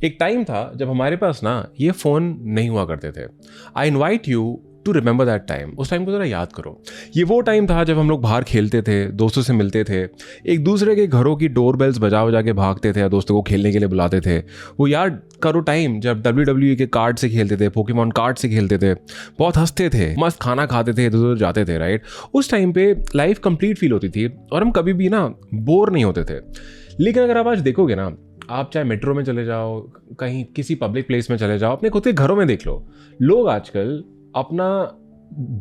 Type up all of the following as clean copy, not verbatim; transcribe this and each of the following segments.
एक टाइम था जब हमारे पास ना ये फ़ोन नहीं हुआ करते थे। I invite you to remember that time. उस टाइम को ज़रा याद करो। ये वो टाइम था जब हम लोग बाहर खेलते थे, दोस्तों से मिलते थे, एक दूसरे के घरों की डोर बेल्स बजा बजा के भागते थे या दोस्तों को खेलने के लिए बुलाते थे। वो याद करो टाइम जब WWE के कार्ड से खेलते थे, पोकेमॉन कार्ड से खेलते थे, बहुत हंसते थे, मस्त खाना खाते थे, इधर उधर जाते थे, राइट। उस टाइम पे लाइफ कंप्लीट फील होती थी और हम कभी भी ना बोर नहीं होते थे। लेकिन अगर आप आज देखोगे ना, आप चाहे मेट्रो में चले जाओ, कहीं किसी पब्लिक प्लेस में चले जाओ, अपने खुद के घरों में देख लो, लोग आजकल अपना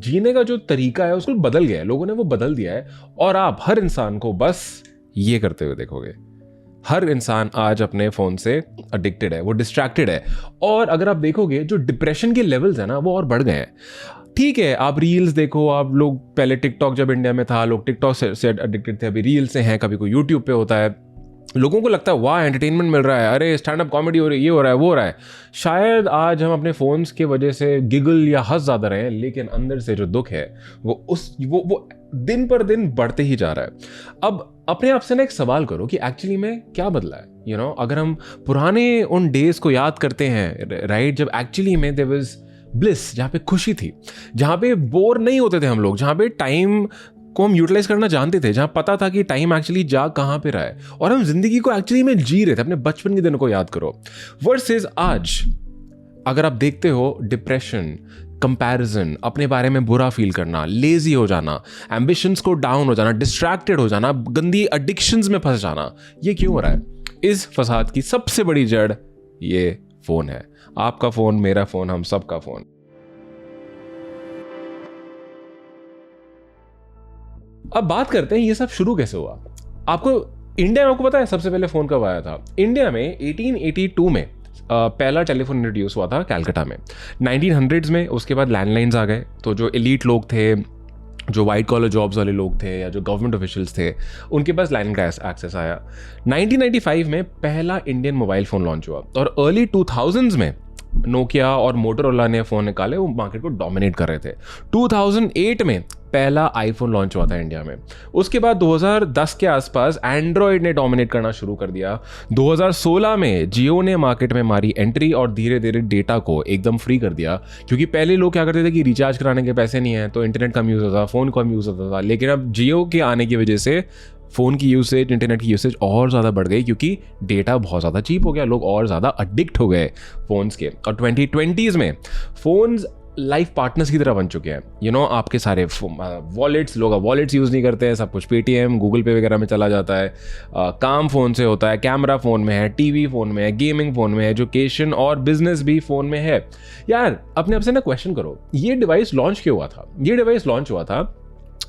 जीने का जो तरीका है उसको बदल गया है, लोगों ने वो बदल दिया है। और आप हर इंसान को बस ये करते हुए देखोगे। हर इंसान आज अपने फ़ोन से एडिक्टेड है, वो डिस्ट्रैक्टेड है। और अगर आप देखोगे जो डिप्रेशन के लेवल्स है ना वो और बढ़ गए हैं। ठीक है, आप रील्स देखो, आप लोग पहले टिकटॉक जब इंडिया में था लोग टिकटॉक से एडिक्टेड थे, अभी रील से हैं, कभी कोई यूट्यूब पे होता है, लोगों को लगता है वाह एंटरटेनमेंट मिल रहा है, अरे स्टैंड अप कॉमेडी हो रही है, ये हो रहा है, वो हो रहा है। शायद आज हम अपने फ़ोन्स के वजह से गिगल या हंस ज़्यादा रहे हैं, लेकिन अंदर से जो दुख है वो दिन पर दिन बढ़ते ही जा रहा है। अब अपने आप से ना एक सवाल करो कि एक्चुअली में क्या बदला है। अगर हम पुराने उन डेज को याद करते हैं, राइट, जब एक्चुअली में देयर वाज ब्लिस, जहाँ पे खुशी थी, जहाँ पे बोर नहीं होते थे हम लोग, जहाँ पे टाइम को हम यूटिलाइज करना जानते थे, जहां पता था कि टाइम एक्चुअली जा कहां पे रहा है और हम जिंदगी को एक्चुअली में जी रहे थे। अपने बचपन के दिनों को याद करो वर्सेस आज। अगर आप देखते हो डिप्रेशन, कंपैरिजन, अपने बारे में बुरा फील करना, लेजी हो जाना, एम्बिशंस को डाउन हो जाना, डिस्ट्रैक्टेड हो जाना, गंदी एडिक्शंस में फंस जाना, ये क्यों हो रहा है? इस फसाद की सबसे बड़ी जड़ ये फोन है। आपका फोन, मेरा फोन, हम सबका फोन। अब बात करते हैं ये सब शुरू कैसे हुआ। इंडिया में आपको पता है सबसे पहले फोन कब आया था? इंडिया में 1882 में पहला टेलीफोन इंट्रोड्यूस हुआ था कलकत्ता में। 1900s में उसके बाद लैंडलाइंस आ गए, तो जो एलीट लोग थे, जो वाइट कॉलर जॉब्स वाले लोग थे या जो गवर्नमेंट ऑफिशियल्स थे, उनके पास लाइन का एक्सेस आया। 1995 में पहला इंडियन मोबाइल फ़ोन लॉन्च हुआ और अर्ली 2000s में नोकिया और मोटोरोला ने फ़ोन निकाले, वो मार्केट को डोमिनेट कर रहे थे। 2008 में पहला आईफोन लॉन्च हुआ था इंडिया में। उसके बाद 2010 के आसपास एंड्रॉयड ने डोमिनेट करना शुरू कर दिया। 2016 में जियो ने मार्केट में मारी एंट्री और धीरे धीरे डेटा को एकदम फ्री कर दिया, क्योंकि पहले लोग क्या करते थे कि रिचार्ज कराने के पैसे नहीं है तो इंटरनेट कम यूज़ होता था, फ़ोन कम यूज़ होता था। लेकिन अब जियो के आने की वजह से फ़ोन की यूसेज, इंटरनेट की यूसेज और ज़्यादा बढ़ गई, क्योंकि डेटा बहुत ज़्यादा चीप हो गया, लोग और ज़्यादा एडिक्ट हो गए फ़ोन्स के। और 2020s में फ़ोन्स लाइफ पार्टनर्स की तरह बन चुके हैं। आपके सारे वॉलेट्स, लोग वॉलेट्स यूज़ नहीं करते हैं, सब कुछ पेटीएम, गूगल पे वगैरह में चला जाता है। काम फ़ोन से होता है, कैमरा फ़ोन में है, टीवी फ़ोन में है, गेमिंग फ़ोन में है, एजुकेशन और बिजनेस भी फ़ोन में है। यार अपने आप से ना क्वेश्चन करो, ये डिवाइस लॉन्च क्यों हुआ था? ये डिवाइस लॉन्च हुआ था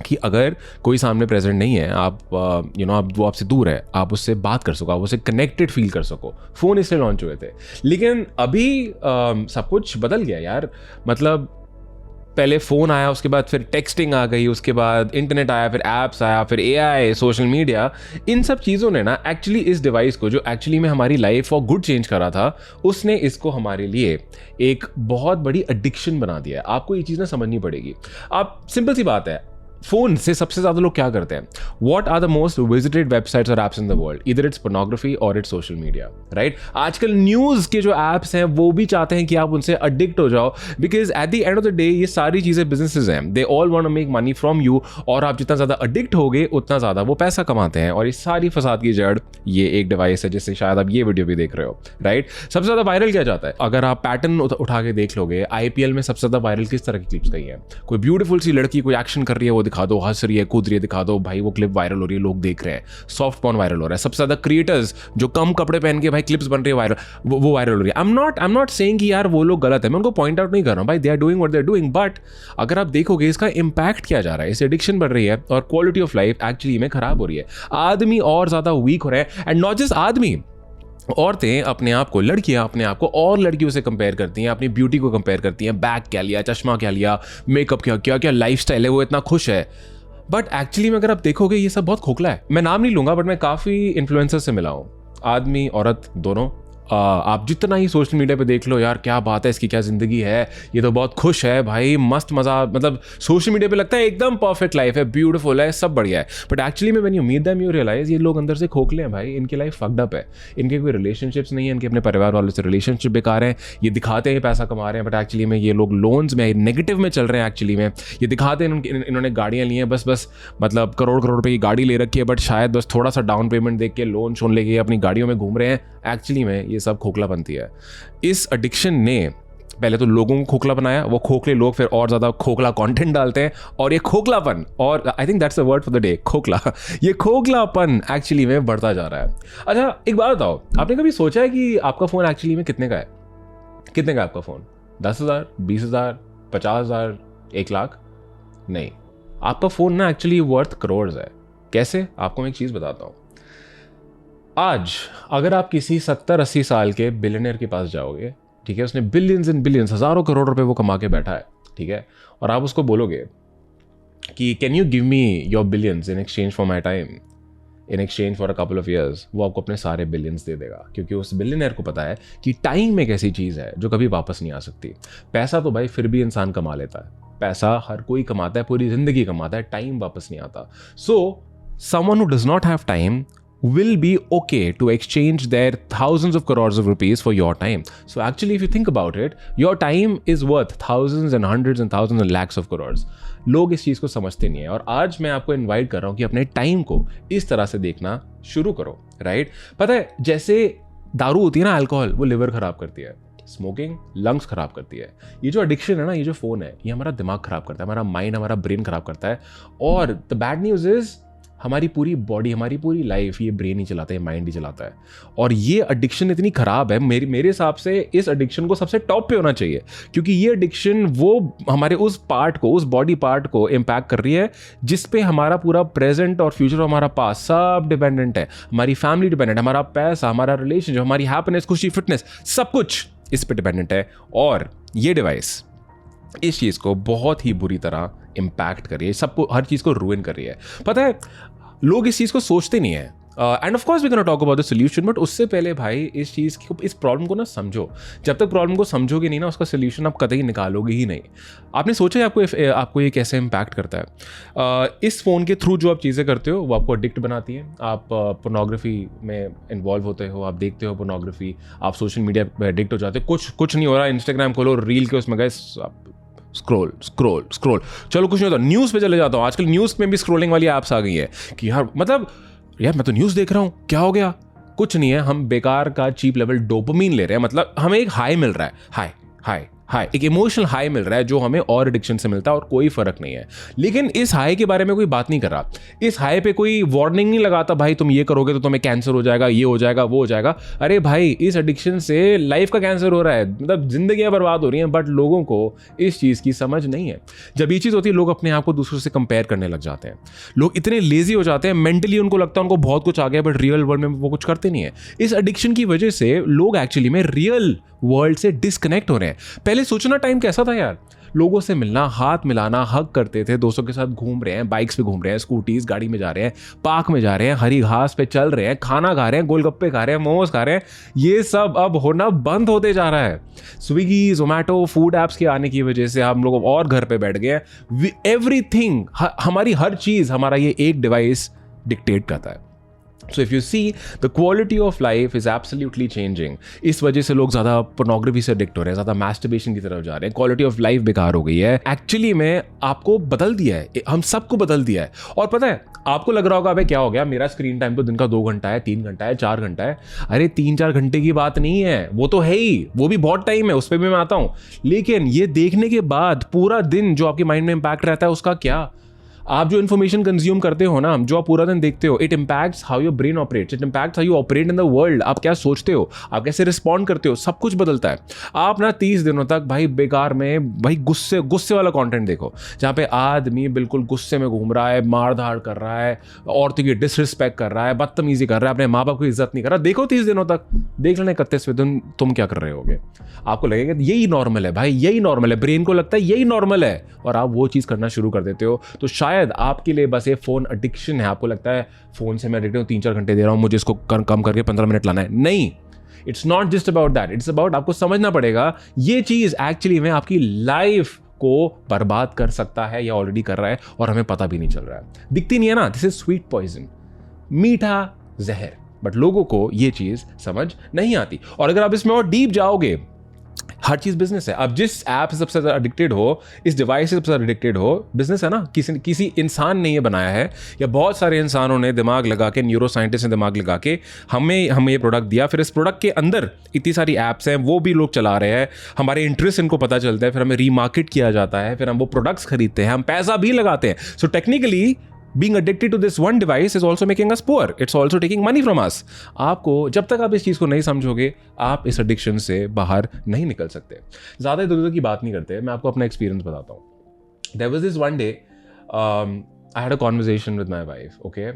कि अगर कोई सामने प्रेजेंट नहीं है, आप वो आपसे दूर है, आप उससे बात कर सको, आप उससे कनेक्टेड फील कर सको। फ़ोन इसलिए लॉन्च हुए थे। लेकिन अभी सब कुछ बदल गया यार। मतलब पहले फ़ोन आया, उसके बाद फिर टेक्सटिंग आ गई, उसके बाद इंटरनेट आया, फिर ऐप्स आया, फिर एआई, सोशल मीडिया। इन सब चीज़ों ने ना एक्चुअली इस डिवाइस को, जो एक्चुअली में हमारी लाइफ फॉर गुड चेंज करा था, उसने इसको हमारे लिए एक बहुत बड़ी एडिक्शन बना दिया है। आपको ये चीज़ ना समझनी पड़ेगी। आप सिंपल सी बात है, फोन से सबसे ज्यादा लोग क्या करते हैं? What are the most visited websites or apps in the world? Either it's pornography or it's social media, right? आजकल न्यूज के जो एप्स हैं वो भी चाहते हैं कि आप उनसे अडिक्ट हो जाओ, because at the end of the day ये सारी चीजें बिजनेसेस हैं, they all want to make money from you. और आप जितना ज्यादा अडिक्ट होगे उतना ज्यादा वो पैसा कमाते हैं। और इस सारी फसाद की जड़ ये एक डिवाइस है, जिससे शायद आप ये वीडियो भी देख रहे हो, राइट? सबसे ज्यादा वायरल क्या जाता है? अगर आप पैटर्न उठा के देख लोगे, आईपीएल में सबसे ज्यादा वायरल किस तरह की क्लिप्स गई है? कोई ब्यूटीफुल सी लड़की कोई एक्शन कर रही है, वो दिखा दो, हंस रही है, कूद रही है, दिखा दो, भाई वो क्लिप वायरल हो रही है, लोग देख रहे हैं। सॉफ्ट पॉर्न वायरल हो रहा है। सबसे ज्यादा क्रिएटर्स जो कम कपड़े पहन के भाई क्लिप्स बन रही है वायरल, वो वायरल हो रही है। आई एम नॉट सेइंग कि यार वो लोग गलत है, मैं उनको पॉइंट आउट नहीं कर रहा हूं, भाई they are doing what they are doing. But अगर आप देखोगे इसका इंपैक्ट क्या जा रहा है, इससे एडिक्शन बढ़ रही है और क्वालिटी ऑफ लाइफ एक्चुअली में खराब हो रही है। आदमी और ज्यादा वीक हो रहा है। एंड नॉट जस्ट आदमी, औरतें अपने आप को, लड़कियां अपने आप को और लड़कियों से कंपेयर करती हैं, अपनी ब्यूटी को कंपेयर करती हैं, बैग क्या लिया, चश्मा क्या लिया, मेकअप क्या क्या लाइफस्टाइल है, वो इतना खुश है। बट एक्चुअली में अगर आप देखोगे ये सब बहुत खोखला है। मैं नाम नहीं लूंगा, बट मैं काफ़ी इन्फ्लुएंसर से मिला हूँ, आदमी औरत दोनों, आप जितना ही सोशल मीडिया पे देख लो यार क्या बात है, इसकी क्या ज़िंदगी है, ये तो बहुत खुश है भाई, मस्त मज़ा, मतलब सोशल मीडिया पे लगता है एकदम परफेक्ट लाइफ है, ब्यूटीफुल है, सब बढ़िया है। बट एक्चुअली में when you meet them you realise ये लोग अंदर से खोखले हैं भाई, इनकी लाइफ फक्ड अप है, इनके कोई रिलेशनशिप्स नहीं है, इनके अपने परिवार वालों से रिलेशनशिप बेकार है, ये दिखाते हैं पैसा कमा रहे हैं बट एक्चुअली में ये लोग लोन्स में नेगेटिव में चल रहे हैं। एक्चुअली में ये दिखाते हैं इन्होंने गाड़ियाँ ली हैं, बस मतलब करोड़ रुपए की गाड़ी ले रखी है, बट शायद बस थोड़ा सा डाउन पेमेंट देख के लोन शोन लेके अपनी गाड़ियों में घूम रहे हैं। एक्चुअली में ये सब खोखला बनती है। इस एडिक्शन ने पहले तो लोगों को खोखला बनाया, वो खोखले लोग फिर और ज़्यादा खोखला कंटेंट डालते हैं, और ये खोखलापन, और I think that's the word for the day, खोखला, ये खोखलापन एक्चुअली में बढ़ता जा रहा है। अच्छा एक बात बताओ, आपने कभी सोचा है कि आपका फ़ोन एक्चुअली में कितने का है? कितने का है आपका फ़ोन? 10,000, 20,000, 50,000, 1,00,000? नहीं, आपका फ़ोन ना एक्चुअली वर्थ करोड़ है। कैसे? आपको मैं एक चीज़ बताता हूँ। आज अगर आप किसी 70-80 साल के बिलियनर के पास जाओगे, ठीक है, उसने बिलियंस एंड बिलियंस, हज़ारों करोड़ रुपए वो कमा के बैठा है, ठीक है, और आप उसको बोलोगे कि can you give me your billions in exchange for my time, in exchange for a couple of years, वो आपको अपने सारे बिलियंस दे देगा, क्योंकि उस बिलियनर को पता है कि टाइम एक ऐसी चीज़ है जो कभी वापस नहीं आ सकती। पैसा तो भाई फिर भी इंसान कमा लेता है, पैसा हर कोई कमाता है, पूरी ज़िंदगी कमाता है, टाइम वापस नहीं आता। So someone who does not have time will be okay to exchange their thousands of crores of rupees for your time. So actually, if you think about it, your time is worth thousands and hundreds and thousands and lakhs of crores. लोग इस चीज़ को समझते नहीं है, और आज मैं आपको इनवाइट कर रहा हूँ कि अपने टाइम को इस तरह से देखना शुरू करो, राइट? पता है, जैसे दारू होती है ना, अल्कोहल, वो लिवर खराब करती है, स्मोकिंग लंग्स खराब करती है, ये जो एडिक्शन है ना, ये जो फ़ोन है, ये हमारा दिमाग खराब करता है, हमारा माइंड, हमारा ब्रेन खराब करता है। और द बैड न्यूज़ इज़ हमारी पूरी बॉडी, हमारी पूरी लाइफ ये ब्रेन ही चलाता है, माइंड ही चलाता है। और ये एडिक्शन इतनी ख़राब है, मेरे हिसाब से इस एडिक्शन को सबसे टॉप पे होना चाहिए, क्योंकि ये एडिक्शन वो हमारे उस पार्ट को, उस बॉडी पार्ट को इम्पैक्ट कर रही है जिस पे हमारा पूरा प्रेजेंट और फ्यूचर, हमारा पास्ट सब डिपेंडेंट है। हमारी फैमिली डिपेंडेंट है, हमारा पैसा, हमारा रिलेशनशिप, हमारी हैप्पीनेस, खुशी, फिटनेस, सब कुछ इस पे डिपेंडेंट है। और ये डिवाइस इस चीज़ को बहुत ही बुरी तरह इम्पैक्ट कर रही है, सबको, हर चीज़ को रूइन कर रही है। पता है, लोग इस चीज़ को सोचते नहीं है। And of course we can talk about the solution, but उससे पहले भाई इस चीज़ को, इस प्रॉब्लम को ना समझो। जब तक प्रॉब्लम को समझोगे नहीं ना, उसका सोल्यूशन आप कतई निकालोगे ही नहीं। आपने सोचा है आपको ये कैसे इम्पैक्ट करता है? इस फ़ोन के थ्रू जो आप चीज़ें करते हो वो आपको एडिक्ट बनाती है। आप पोर्नोग्राफी में इन्वॉल्व होते हो, आप देखते हो पोर्नोग्राफी, आप सोशल मीडिया पर एडिक्ट हो जाते हो। कुछ नहीं हो रहा, इंस्टाग्राम खोलो, रील के उसमें गए, स्क्रोल स्क्रोल स्क्रोल, चलो कुछ नहीं होता, न्यूज़ पे चले जाता हूँ। आजकल न्यूज़ में भी स्क्रोलिंग वाली ऐप्स आ गई है कि यार, मतलब यार मैं तो न्यूज़ देख रहा हूँ, क्या हो गया? कुछ नहीं है, हम बेकार का चीप लेवल डोपामीन ले रहे हैं, मतलब हमें एक हाई मिल रहा है, हाई हाई हाई, एक इमोशनल हाई मिल रहा है जो हमें और एडिक्शन से मिलता है, और कोई फर्क नहीं है। लेकिन इस हाई के बारे में कोई बात नहीं कर रहा, इस हाई पे कोई वार्निंग नहीं लगाता, भाई तुम ये करोगे तो तुम्हें कैंसर हो जाएगा, ये हो जाएगा, वो हो जाएगा। अरे भाई, इस एडिक्शन से लाइफ का कैंसर हो रहा है, मतलब जिंदगियां बर्बाद हो रही हैं, बट लोगों को इस चीज़ की समझ नहीं है। जब ये चीज़ होती है, लोग अपने आप को दूसरों से कंपेयर करने लग जाते हैं, लोग इतने लेजी हो जाते हैं, मेंटली उनको लगता है उनको बहुत कुछ आ गया, बट रियल वर्ल्ड में वो कुछ करते नहीं है। इस एडिक्शन की वजह से लोग एक्चुअली में रियल वर्ल्ड से डिस्कनेक्ट हो रहे हैं। पहले सोचना टाइम कैसा था यार, लोगों से मिलना, हाथ मिलाना, हग करते थे, दोस्तों के साथ घूम रहे हैं, बाइक्स पे घूम रहे हैं, स्कूटीज, गाड़ी में जा रहे हैं, पार्क में जा रहे हैं, हरी घास पे चल रहे हैं, खाना खा रहे हैं, गोलगप्पे खा रहे हैं, मोमोज खा रहे हैं। ये सब अब होना बंद होते जा रहा है। स्विगी, जोमेटो, फूड ऐप्स के आने की वजह से हम लोग और घर पे बैठ गए हैं। एवरीथिंग, हमारी हर चीज़, हमारा ये एक डिवाइस डिक्टेट करता है। So if you see, the quality of life is absolutely changing. इस वजह से लोग ज़्यादा पोर्नोग्राफी से एडिक्ट हो रहे हैं, ज़्यादा मैस्टरबेशन की तरफ जा रहे हैं, क्वालिटी ऑफ लाइफ बेकार हो गई है। एक्चुअली में आपको बदल दिया है, हम सबको बदल दिया है। और पता है, आपको लग रहा होगा अबे क्या हो गया, मेरा स्क्रीन टाइम तो दिन का 2 घंटा है, 3 घंटा है, 4 घंटा है। अरे 3-4 घंटे की बात नहीं है, वो तो है ही, वो भी बहुत टाइम है, उस पर भी मैं आता हूँ। लेकिन ये देखने के बाद पूरा दिन जो आपके माइंड में इम्पैक्ट रहता है, उसका क्या? आप जो इन्फॉर्मेशन कंज्यूम करते हो ना, जो आप पूरा दिन देखते हो, it impacts how your brain operates, it impacts how you operate in the world. आप क्या सोचते हो, आप कैसे रिस्पॉन्ड करते हो, सब कुछ बदलता है। आप ना 30 दिनों तक भाई बेकार में भाई गुस्से वाला कंटेंट देखो, जहाँ पे आदमी बिल्कुल गुस्से में घूम रहा है, मार धाड़ कर रहा है, औरतों की डिसरिस्पेक्ट कर रहा है, बदतमीजी कर रहा है, अपने माँ बाप की इज्जत नहीं कर रहा। देखो 30 दिनों तक, देख लेना 31वें दिन तुम क्या कर रहे होगे। आपको लगेगा यही नॉर्मल है भाई, यही नॉर्मल है, ब्रेन को लगता है यही नॉर्मल है, और आप वो चीज़ करना शुरू कर देते हो। तो शायद आपके लिए बस ये फ़ोन एडिक्शन है, आपको लगता है फ़ोन से मैं एडिक्ट हूँ, 3-4 घंटे दे रहा हूँ, मुझे इसको कम करके 15 मिनट लाना है। नहीं, it's not just about that, it's about आपको समझना पड़ेगा ये चीज़ एक्चुअली में आपकी लाइफ को बर्बाद कर सकता है या ऑलरेडी कर रहा है और हमें पता भी नहीं चल रहा है। दिखती नहीं है ना, दिस इज स्वीट पॉइजन, मीठा जहर, बट लोगों को ये चीज़ समझ नहीं आती। और अगर आप इसमें और डीप जाओगे, हर चीज बिजनेस है। आप जिस ऐप से सबसे ज्यादा एडिक्टेड हो, इस डिवाइस से सबसे ज्यादा एडिक्टेड हो, बिजनेस है ना। किसी इंसान ने ये बनाया है या बहुत सारे इंसानों ने दिमाग लगा के, न्यूरो साइंटिस्ट ने दिमाग लगा के हमें ये प्रोडक्ट दिया। फिर इस प्रोडक्ट के अंदर इतनी सारी ऐप्स हैं, वो भी लोग चला रहे हैं, हमारे इंटरेस्ट इनको पता चलता है, फिर हमें रीमार्केट किया जाता है, फिर हम वो प्रोडक्ट्स खरीदते हैं, हम पैसा भी लगाते हैं। So technically being addicted to this one device is also making us poor. It's also taking money from us. आपको जब तक आप इस चीज़ को नहीं समझोगे, आप इस एडिक्शन से बाहर नहीं निकल सकते। ज़्यादा इधर उधर की बात नहीं करते, मैं आपको अपना एक्सपीरियंस बताता हूँ। There was this one day, I had a conversation with my wife, okay?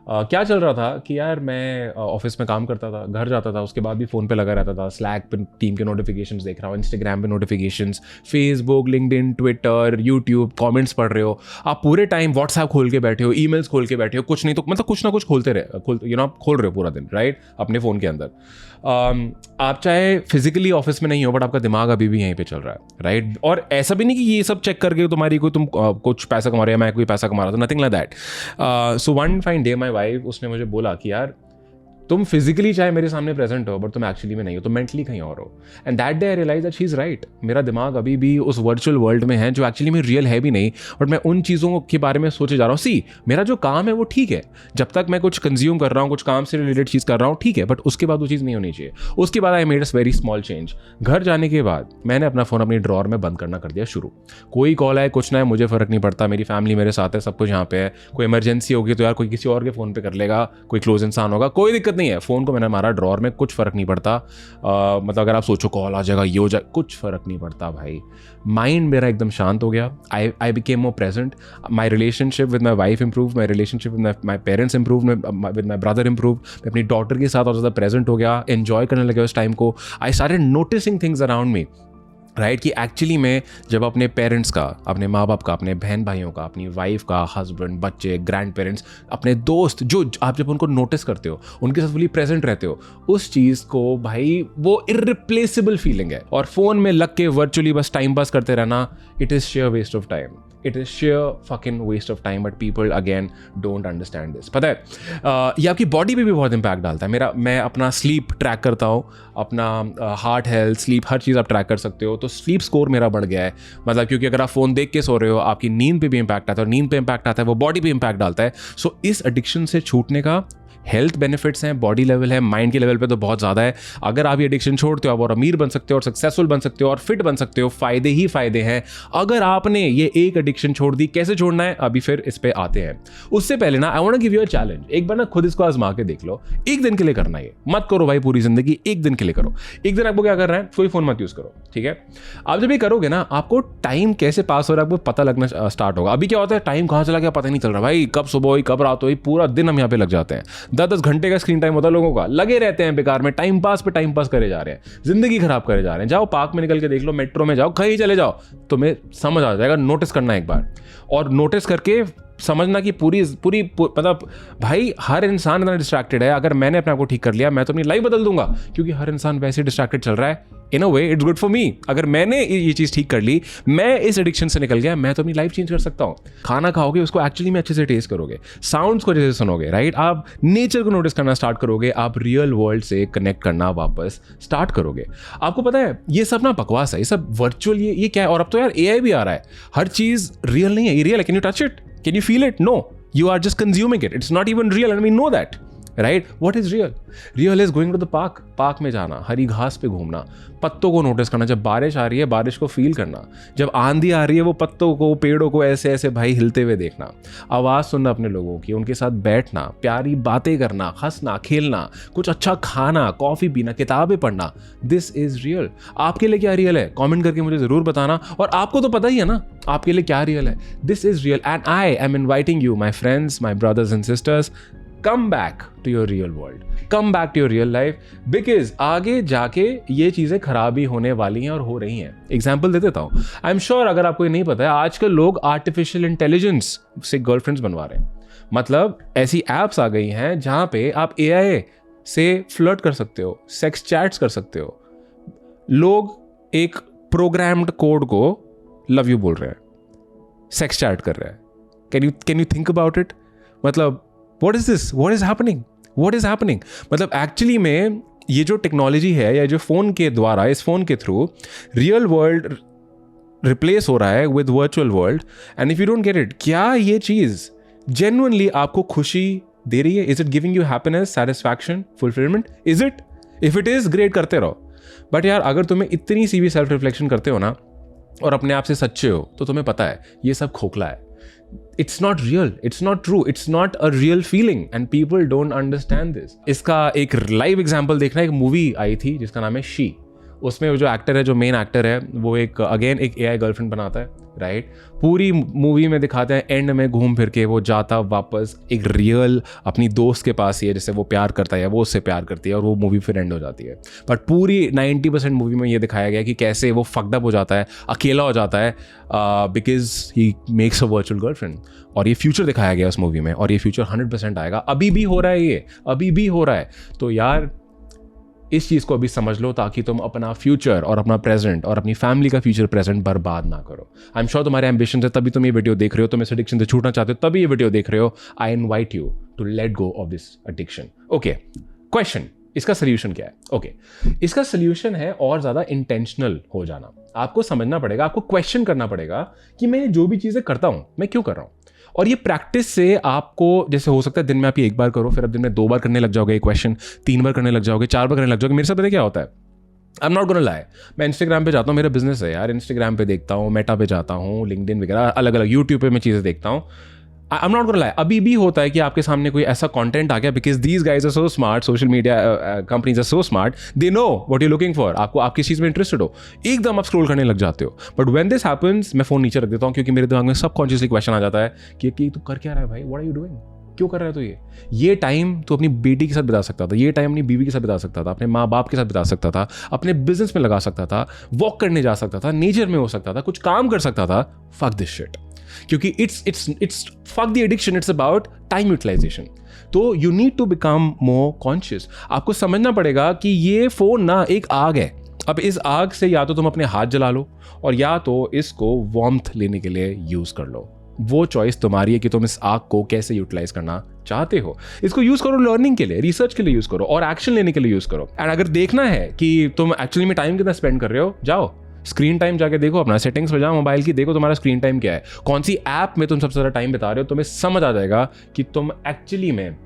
क्या चल रहा था कि यार मैं ऑफिस में काम करता था, घर जाता था, उसके बाद भी फ़ोन पे लगा रहता था, स्लैक पे टीम के नोटिफिकेशंस देख रहा हूँ, इंस्टाग्राम पे notifications, Facebook, LinkedIn, Twitter, YouTube, comments पढ़ रहे हो, आप पूरे टाइम व्हाट्सएप खोल के बैठे हो, ईमेल्स खोल के बैठे हो, कुछ नहीं तो मतलब कुछ ना कुछ खोलते रहे, आप खोल रहे हो पूरा दिन, राइट, अपने फ़ोन के अंदर। आप चाहे फिजिकली ऑफिस में नहीं हो, बट आपका दिमाग अभी भी यहीं पे चल रहा है, राइट। और ऐसा भी नहीं कि ये सब चेक करके तुम्हारी कोई तुम कुछ पैसा कमा रहे हो, मैं कोई पैसा कमा रहा था, nothing like that. So one fine day my wife, उसने मुझे बोला कि यार तुम फिजिकली चाहे मेरे सामने प्रेजेंट हो, बट तुम एक्चुअली में नहीं हो, तुम मेंटली कहीं और हो। And that day I realise that she is right. मेरा दिमाग अभी भी उस वर्चुअल वर्ल्ड में है जो एक्चुअली में रियल है भी नहीं, बट मैं उन चीज़ों के बारे में सोचे जा रहा हूँ। सी, मेरा जो काम है वो ठीक है, जब तक मैं कुछ कंज्यूम कर रहा हूँ, कुछ काम से रिलेटेड चीज़ कर रहा हूँ, ठीक है, बट उसके बाद वो चीज़ नहीं होनी चाहिए। उसके बाद I made a very small change. घर जाने के बाद मैंने अपना फ़ोन अपनी ड्रॉर में बंद करना कर दिया शुरू। कोई कॉल आए, कुछ ना है, मुझे फ़र्क नहीं पड़ता, मेरी फैमिली मेरे साथ है, सब कुछ यहाँ पे है। कोई इमरजेंसी होगी तो यार कोई किसी और के फ़ोन पे कर लेगा, कोई क्लोज इंसान होगा, कोई दिक्कत नहीं है। फ़ोन को मैंने हमारा ड्रॉर में, कुछ फ़र्क नहीं पड़ता। मतलब अगर आप सोचो कॉल आ जाएगा, ये हो जाए, कुछ फ़र्क नहीं पड़ता भाई। माइंड मेरा एकदम शांत हो गया। I became more present. My relationship with my wife improve, my relationship with my parents improve, with my brother improve. मैं अपनी डॉटर के साथ और ज़्यादा प्रेजेंट हो गया, एन्जॉय करने लगे उस टाइम को। I started noticing things around me, right, कि एक्चुअली में जब अपने पेरेंट्स का, अपने माँ बाप का, अपने बहन भाइयों का, अपनी वाइफ का, हस्बैंड, बच्चे, ग्रैंड पेरेंट्स, अपने दोस्त, जो आप जब उनको नोटिस करते हो, उनके साथ फुली प्रेजेंट रहते हो, उस चीज़ को भाई वो इररिप्लेसेबल फीलिंग है। और फ़ोन में लग के वर्चुअली बस टाइम पास करते रहना, it is sheer waste of time. It is sheer fucking waste of time, but people again don't understand this. पता है ये आपकी बॉडी पे भी बहुत इंपैक्ट डालता है। मैं अपना स्लीप ट्रैक करता हूँ, अपना हार्ट हेल्थ, स्लीप, हर चीज़ आप ट्रैक कर सकते हो। तो स्लीप स्कोर मेरा बढ़ गया है, मतलब क्योंकि अगर आप फ़ोन देख के सो रहे हो, आपकी नींद पे भी इंपैक्ट आता है, और नींद पे इंपैक्ट आता है वो बॉडी पे इंपैक्ट डालता है। सो इस एडिक्शन से छूटने का हेल्थ बेनिफिट्स हैं, बॉडी लेवल है, माइंड के लेवल पे तो बहुत ज़्यादा है। अगर आप ये एडिक्शन छोड़ते हो, आप और अमीर बन सकते हो, और सक्सेसफुल बन सकते हो, और फिट बन सकते हो। फ़ायदे ही फ़ायदे हैं अगर आपने ये एक एडिक्शन छोड़ दी। कैसे छोड़ना है, अभी फिर इस पे आते हैं। उससे पहले ना, I want to give you a challenge. एक बार ना खुद इसको आजमा के देख लो। एक दिन के लिए करना, ये मत करो भाई पूरी जिंदगी, एक दिन के लिए करो। एक दिन आपको क्या करना है, कोई फ़ोन मत यूज़ करो, ठीक है। आप जब ये करोगे ना, आपको टाइम कैसे पास हो रहा है आपको पता लगना स्टार्ट होगा। अभी क्या होता है, टाइम कहाँ चला गया पता नहीं चल रहा भाई, कब सुबह हुई, कब रात हुई, पूरा दिन हम यहाँ पे लग जाते हैं। 10-10 घंटे का स्क्रीन टाइम होता है लोगों का, लगे रहते हैं बेकार में, टाइम पास पे टाइम पास करे जा रहे हैं, जिंदगी खराब करे जा रहे हैं। जाओ पार्क में निकल के देख लो, मेट्रो में जाओ, कहीं चले जाओ, तुम्हें समझ आ जाएगा। नोटिस करना एक बार, और नोटिस करके समझना कि पूरी मतलब भाई हर इंसान इतना डिस्ट्रैक्टेड है। अगर मैंने अपने आप को ठीक कर लिया, मैं तो अपनी लाइफ बदल दूंगा, क्योंकि हर इंसान वैसे डिस्ट्रैक्टेड चल रहा है। In a way it's good for me. अगर मैंने ये चीज़ ठीक कर ली, मैं इस एडिक्शन से निकल गया, मैं तो अपनी लाइफ चेंज कर सकता हूँ। खाना खाओगे, उसको एक्चुअली में अच्छे से टेस्ट करोगे, साउंड्स को जैसे सुनोगे, राइट, आप नेचर को नोटिस करना स्टार्ट करोगे, आप रियल वर्ल्ड से कनेक्ट करना वापस स्टार्ट करोगे। आपको पता है ये सब ना बकवास है, ये सब वर्चुअल, ये क्या है। और अब तो यार AI भी आ रहा है, हर चीज़ रियल नहीं है। ये रियल है, can you touch it, can you feel it? No, you are just consuming it. It's not even real, and we know that, right? What is real? Real is going to the park. Park में जाना, हरी घास पे घूमना, पत्तों को notice करना, जब बारिश आ रही है बारिश को फील करना, जब आंधी आ रही है वो पत्तों को, पेड़ों को ऐसे ऐसे भाई हिलते हुए देखना, आवाज़ सुनना अपने लोगों की, उनके साथ बैठना, प्यारी बातें करना, हंसना, खेलना, कुछ अच्छा खाना, कॉफ़ी पीना, किताबें पढ़ना। This is real. आपके लिए क्या रियल है, कमेंट करके मुझे ज़रूर बताना। और आपको तो पता ही है ना आपके लिए क्या रियल है। This is real, and I am inviting you, my friends, my brothers and sisters, come back to your real world, come back to your real life, because आगे जाके ये चीज़ें खराब ही होने वाली हैं और हो रही हैं। एग्जाम्पल दे देता हूँ। आई एम श्योर अगर आपको ये नहीं पता है, आजकल लोग आर्टिफिशियल इंटेलिजेंस से गर्लफ्रेंड्स बनवा रहे हैं। मतलब ऐसी एप्स आ गई हैं जहाँ पे आप AI से फ्लर्ट कर सकते हो, सेक्स चैट्स कर सकते हो। लोग एक प्रोग्राम्ड कोड को लव यू बोल रहे हैं, सेक्स चैट कर रहे हैं। Can you think about it? मतलब what is this, what is happening? मतलब एक्चुअली में ये जो टेक्नोलॉजी है या जो फोन के द्वारा, इस फोन के थ्रू रियल वर्ल्ड रिप्लेस हो रहा है with virtual world. And if you don't get it, क्या ये चीज जेन्युइनली आपको खुशी दे रही है? Is it giving you happiness, satisfaction, fulfilment? Is it? If it is, great, करते रहो। बट यार अगर तुम्हें इतनी सी भी सेल्फ रिफ्लेक्शन करते हो ना और अपने आप से सच्चे हो, तो तुम्हें पता है ये सब खोखला है। It's not real, it's not true, it's not a real feeling and people don't understand this. इसका एक लाइव एग्जांपल देखना, एक मूवी आई थी जिसका नाम है शी। उसमें वो जो एक्टर है, जो मेन एक्टर है, वो एक AI गर्लफ्रेंड बनाता है, राइट? पूरी मूवी में दिखाते हैं एंड में घूम फिर के वो जाता वापस एक रियल अपनी दोस्त के पास ही है जिससे वो प्यार करता है या वो उससे प्यार करती है, और वो मूवी फिर एंड हो जाती है। बट पूरी 90% मूवी में ये दिखाया गया कि कैसे वो फक्ड अप हो जाता है, अकेला हो जाता है, because he makes a virtual girlfriend. और ये फ्यूचर दिखाया गया उस मूवी में, और ये फ्यूचर 100% आएगा। अभी भी हो रहा है, ये अभी भी हो रहा है। तो यार इस चीज़ को अभी समझ लो, ताकि तुम अपना फ्यूचर और अपना प्रेजेंट और अपनी फैमिली का फ्यूचर प्रेजेंट बर्बाद ना करो। आई एम श्योर तुम्हारे एम्बिशन है, तभी तुम ये वीडियो देख रहे हो, तुम इस एडिक्शन से छूटना चाहते हो, तभी ये वीडियो देख रहे हो। I invite you to let go of this addiction. Okay, question, इसका सोल्यूशन क्या है? ओके, इसका सोल्यूशन है और ज़्यादा इंटेंशनल हो जाना। आपको समझना पड़ेगा, आपको क्वेश्चन करना पड़ेगा कि मैं जो भी चीज़ें करता हूँ मैं क्यों कर रहा हूँ। और ये प्रैक्टिस से आपको, जैसे हो सकता है दिन में आप ये एक बार करो, फिर आप दिन में 2 बार करने लग जाओगे, एक क्वेश्चन 3 बार करने लग जाओगे, 4 बार करने लग जाओगे। मेरे साथ पता है क्या होता है? I am not gonna lie, मैं इंस्टाग्राम पे जाता हूँ, मेरा बिजनेस है यार, इंस्टाग्राम पे देखता हूँ, मेटा पे जाता हूँ, लिंक्डइन वगैरह, अलग अलग यूट्यूब पे मैं चीज़ें देखता हूँ। I am not gonna lie, अभी भी होता है कि आपके सामने कोई ऐसा कंटेंट आ गया, because these guys are so smart, social media companies are so smart, they know what you looking for. आपको आप किस चीज़ में इंटरेस्टेड हो, एकदम आप स्क्रॉल करने लग जाते हो। बट व्हेन दिस हैपेंस, मैं फोन नीचे रख देता हूँ, क्योंकि मेरे दिमाग में सबकॉन्शियसली क्वेश्चन आ जाता है कि तू कर क्या रहा है भाई, व्हाट आर यू डूइंग, क्यों कर रहा है? तो ये टाइम तो अपनी बेटी के साथ बिता सकता था, ये टाइम अपनी बीवी के साथ बिता सकता था, अपने माँ बाप के साथ बिता सकता था, अपने बिजनेस में लगा सकता था, वॉक करने जा सकता था, नेचर में हो सकता था, कुछ काम कर सकता था। फक दिस शिट, क्योंकि it's fuck the addiction, it's about time utilization. तो you need to become more conscious. आपको समझना पड़ेगा कि ये फोन ना एक आग है। अब इस आग से या तो तुम अपने हाथ जला लो, और या तो इसको वार्मथ लेने के लिए यूज कर लो। वो चॉइस तुम्हारी है कि तुम इस आग को कैसे यूटिलाइज करना चाहते हो। इसको यूज करो लर्निंग के लिए, रिसर्च के लिए यूज करो, और एक्शन लेने के लिए यूज करो। एंड अगर देखना है कि तुम एक्चुअली में टाइम कितना स्पेंड कर रहे हो, जाओ स्क्रीन टाइम जाके देखो, अपना सेटिंग्स पे जाओ मोबाइल की, देखो तुम्हारा स्क्रीन टाइम क्या है, कौन सी ऐप में तुम सबसे ज़्यादा टाइम बिता रहे हो। तुम्हें समझ आ जाएगा कि तुम एक्चुअली में,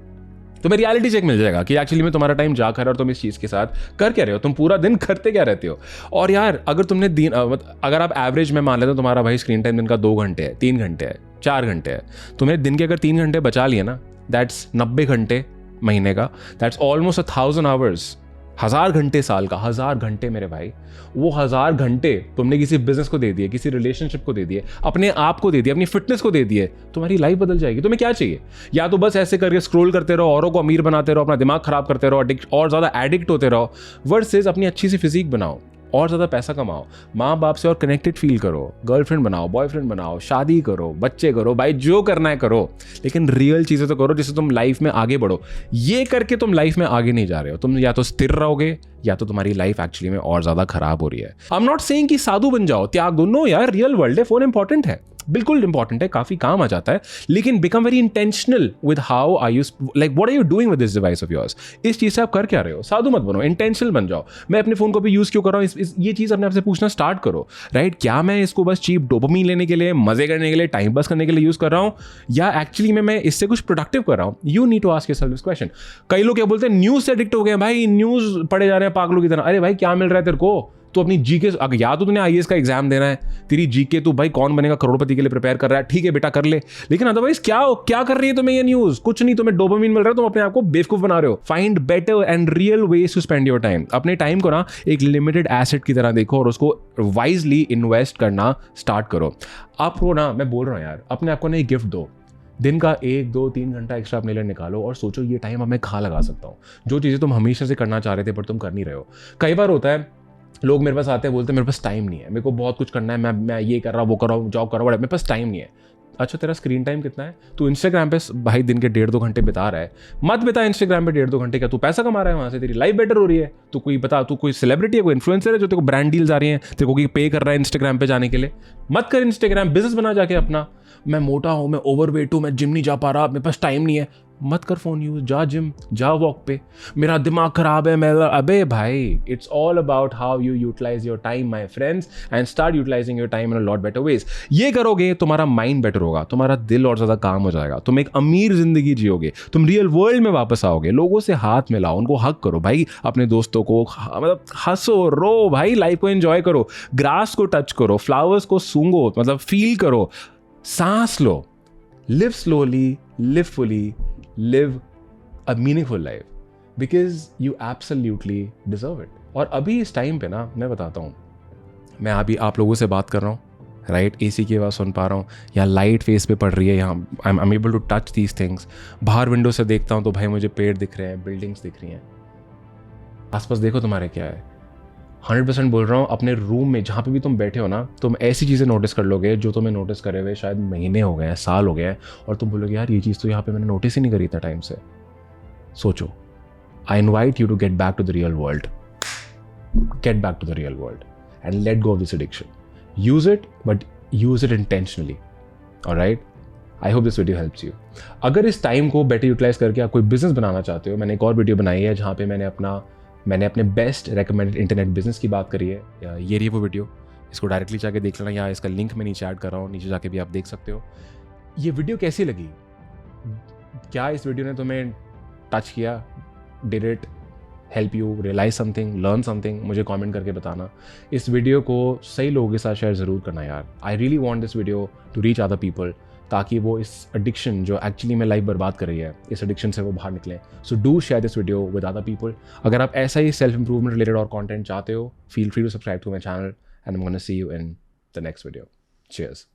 तुम्हें रियलिटी चेक मिल जाएगा कि एक्चुअली में तुम्हारा टाइम जा कर और तुम इस चीज़ के साथ कर क्या रहे हो, तुम पूरा दिन करते क्या रहते हो। और यार अगर तुमने अगर आप एवरेज में मान लेते हो तुम्हारा भाई स्क्रीन टाइम दिन का 2 घंटे है, 3 घंटे है, 4 घंटे है, तुम्हें दिन के अगर 3 घंटे बचा लिए ना, दैट्स 90 घंटे महीने का, दैट्स ऑलमोस्ट 1000 आवर्स। 1000 घंटे साल का, 1000 घंटे मेरे भाई। वो 1000 घंटे तुमने किसी बिजनेस को दे दिए, किसी रिलेशनशिप को दे दिए, अपने आप को दे दिए, अपनी फिटनेस को दे दिए, तुम्हारी लाइफ बदल जाएगी। तुम्हें क्या चाहिए? या तो बस ऐसे करके स्क्रॉल करते रहो, औरों को अमीर बनाते रहो, अपना दिमाग खराब करते रहो, और ज़्यादा एडिक्ट होते रहो, वर्सेस अपनी अच्छी सी फिजिक बनाओ और ज़्यादा पैसा कमाओ, माँ बाप से और कनेक्टेड फील करो, गर्लफ्रेंड बनाओ, बॉयफ्रेंड बनाओ, शादी करो, बच्चे करो, भाई जो करना है करो, लेकिन रियल चीज़ें तो करो जिससे तुम लाइफ में आगे बढ़ो। ये करके तुम लाइफ में आगे नहीं जा रहे हो, तुम या तो स्थिर रहोगे या तो तुम्हारी लाइफ एक्चुअली में और ज़्यादा खराब हो रही है। आई एम नॉट सेइंग कि साधु बन जाओ, त्याग दो, नो यार, रियल वर्ल्ड है, फोन इंपॉर्टेंट है, बिल्कुल इंपॉर्टेंट है, काफी काम आ जाता है, लेकिन become very intentional with how are you, like what are you doing with this device of yours. इस चीज से आप कर क्या रहे हो? साधु मत बनो, इंटेंशनल बन जाओ। मैं अपने फोन को भी यूज क्यों कर रहा हूँ, ये चीज अपने आप से पूछना स्टार्ट करो, राइट? क्या मैं इसको बस चीप डोपामिन लेने के लिए, मजे करने के लिए, टाइम पास करने के लिए यूज कर रहा हूँ, या एक्चुअली में मैं इससे कुछ प्रोडक्टिव कर रहा हूँ? You need to ask yourself this question. कई लोग क्या बोलते हैं, न्यूज से एडिक्ट हो गए भाई, न्यूज पढ़े जा रहे हैं पागलों की तरह। अरे भाई क्या मिल रहा है तेरे को? तो अपनी जीके, अगर या तो तूने आईएएस का एग्जाम देना है, तेरी जीके तू भाई कौन बनेगा करोड़पति के लिए प्रिपेयर कर रहा है, ठीक है बेटा कर ले, लेकिन अदरवाइज क्या कर रही है तुम्हें ये न्यूज? कुछ नहीं, तुम्हें डोपामिन मिल रहा है, तुम अपने आप को बेवकूफ बना रहे हो। Find better and real ways to spend your time. अपने टाइम को ना एक लिमिटेड एसेट की तरह देखो और उसको वाइजली इन्वेस्ट करना स्टार्ट करो। आपको ना, मैं बोल रहा हूँ यार, अपने आप को ना एक गिफ्ट दो, दिन का 1, 2, 3 घंटा एक्स्ट्रा अपने लिए निकालो और सोचो ये टाइम अब मैं कहाँ लगा सकता हूँ। जो चीज़ें तुम हमेशा से करना चाह रहे थे पर तुम कर नहीं रहे हो। कई बार होता है लोग मेरे पास आते हैं, बोलते हैं मेरे पास टाइम नहीं है, मेरे को बहुत कुछ करना है, मैं ये कर रहा हूँ, वो कर रहा हूँ, जॉब कर रहा हूँ, मेरे पास टाइम नहीं है। अच्छा तेरा स्क्रीन टाइम कितना है, तू इंस्टाग्राम पे भाई दिन के 1.5-2 घंटे बिता रहा है, मत बिता इंस्टाग्राम पे 1.5-2 घंटे का, तू पैसा कमा रहा है वहाँ से, तेरी लाइफ बेटर हो रही है। तू कोई बता, तू कोई सेलिब्रिटी है, कोई इन्फ्लुएंसर है जो तेरे को ब्रांड डील्स आ रही हैं, तेरे को कोई पे कर रहा है इंस्टाग्राम पे जाने के लिए, मत कर इंस्टाग्राम, बिजनेस बना जाके अपना। मैं मोटा हूँ, मैं ओवरवेट हूँ, मैं जिम नहीं जा पा रहा, मेरे पास टाइम नहीं है, मत कर फोन यूज, जा जिम, जा वॉक पे। मेरा दिमाग खराब है, मैं, अबे भाई, it's all about how you utilise your time my friends, and start utilising your time in a lot better ways. ये करोगे तुम्हारा माइंड बेटर होगा, तुम्हारा दिल और ज्यादा काम हो जाएगा, तुम एक अमीर जिंदगी जियोगे, तुम रियल वर्ल्ड में वापस आओगे, लोगों से हाथ मिलाओ, उनको हक करो भाई, अपने दोस्तों को मतलब हंसो रो भाई, लाइफ को एंजॉय करो, ग्रास को टच करो, फ्लावर्स को सूंघो, मतलब फील करो, सांस लो, live slowly, live fully, live a meaningful life because you absolutely deserve it। और अभी इस टाइम पे ना मैं बताता हूँ, मैं अभी आप लोगों से बात कर रहा हूँ राइट, एसी की आवाज़ सुन पा रहा हूँ, या लाइट फेस पे पड़ रही है, यहाँ I am able to touch these things, बाहर विंडो से देखता हूँ तो भाई मुझे पेड़ दिख रहे हैं, बिल्डिंग्स दिख रही हैं, आसपास देखो तुम्हारे क्या है। 100% बोल रहा हूँ, अपने रूम में जहाँ पे भी तुम बैठे हो ना, तुम ऐसी चीज़ें नोटिस कर लोगे जो तुम्हें नोटिस करे हुए शायद महीने हो गए हैं, साल हो गए हैं, और तुम बोलोगे यार ये चीज़ तो यहाँ पे मैंने नोटिस ही नहीं करी इतना टाइम से। सोचो, I invite you to get back to the real world, get back to the real world and let go of this addiction. Use it, but use it intentionally. Alright, I hope this video helps you. अगर इस time को better utilise करके आप कोई business बनाना चाहते हो, मैंने एक और वीडियो बनाई है जहाँ पे मैंने अपने बेस्ट रेकमेंडेड इंटरनेट बिजनेस की बात करी है, ये रही वो वीडियो, इसको डायरेक्टली जाके देख लेना, या इसका लिंक मैं नीचे ऐड कर रहा हूँ, नीचे जाके भी आप देख सकते हो। ये वीडियो कैसी लगी, क्या इस वीडियो ने तुम्हें टच किया, did it help you realise something, learn something, मुझे कमेंट करके बताना। इस वीडियो को सही लोगों के साथ शेयर ज़रूर करना यार, I really want this video to reach other people, ताकि वो इस एडिक्शन जो एक्चुअली में लाइफ बर्बाद कर रही है, इस एडिक्शन से वो बाहर निकलें। So do share this video with other people. अगर आप ऐसा ही सेल्फ इंप्रूवमेंट रिलेटेड और कंटेंट चाहते हो, feel free to subscribe to my channel, and I am gonna see you in the next video. Cheers.